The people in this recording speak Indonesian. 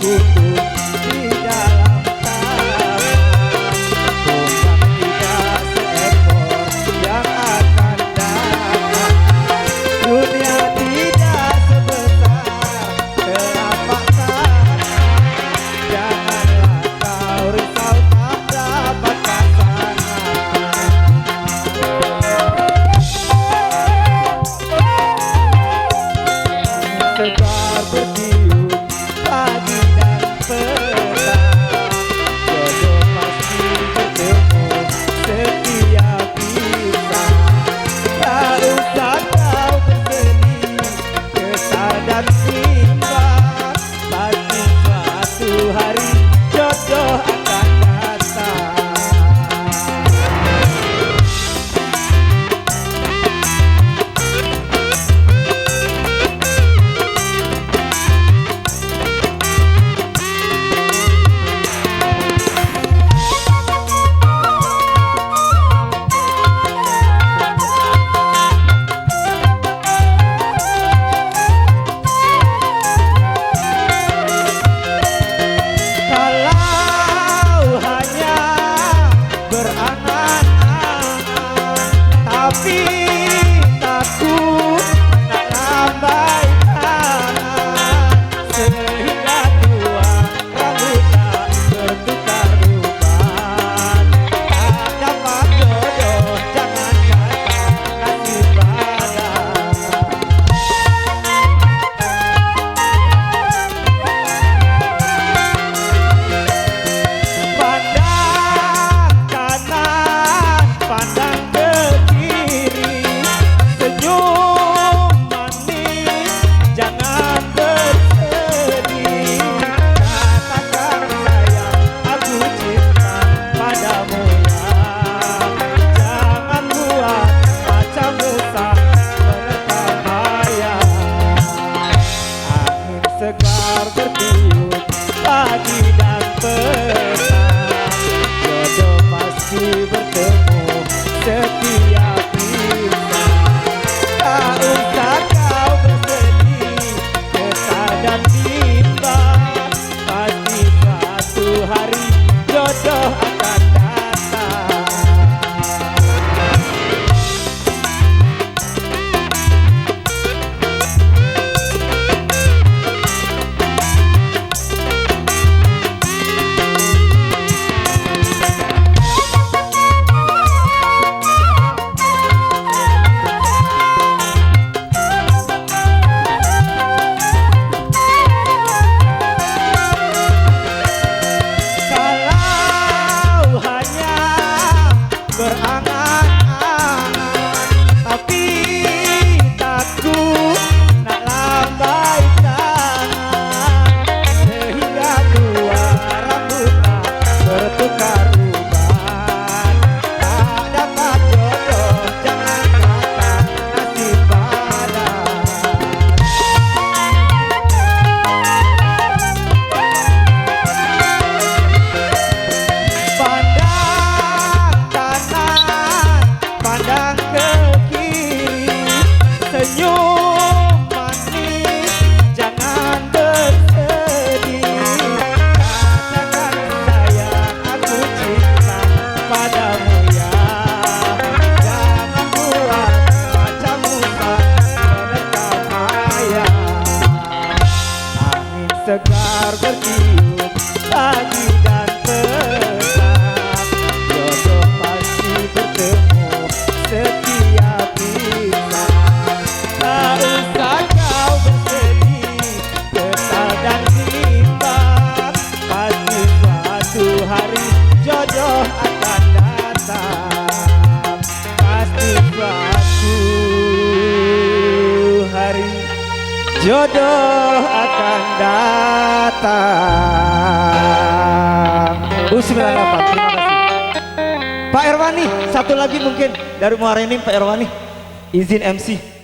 terkungkung di dalam tanah. Bukan tidak seekor yang akan datang. Dunia tidak sebesar telapak tangan. Janganlah kau risau tak dapat pasangan. Segar bertiup pagi dan petang, jodoh pasti bertemu setiap kita. Tak usah kau bersedih, kesal dan bimbang, pasti suatu hari jodoh akan datang. Kalau hanya berangan-angan, tapi takut nak lambai tangan, sehingga tua rambut tak bertukar uban. Tak dapat jodoh, jangan kata nasib badan. Pandang kanan, pandang ke kiri, senyum manis, jangan bersedih. Katakan sayang, aku cinta padamu ya. Jangan buat macam Musa menerkam ayam. Angin segar bertiup pagi dan petang, jodoh pasti bertemu setiap kita. Tak usah kau bersedih, kesal dan bimbang, pasti suatu hari jodoh akan datang. Kalau hanya berangan-angan, tapi takut nak lambai tangan, sehingga tua rambut tak bertukar uban. Tak dapat jodoh, jangan kata nasib badan. Pandang kanan, pandang ke kiri, senyum manis, jangan bersedih. Katakan sayang, aku cinta padamu ya. Jangan buat macam Musa menerkam ayam. Angin segar bertiup pagi dan petang, jodoh pasti bertemu setiap kita. Tak usah kau bersedih, kesal dan bimbang, pasti suatu hari jodoh akan datang. Pasti suatu hari jodoh akan datang. 98, terima kasih. Pak Erwani, satu lagi mungkin dari Muara ini, Pak Erwani, izin MC.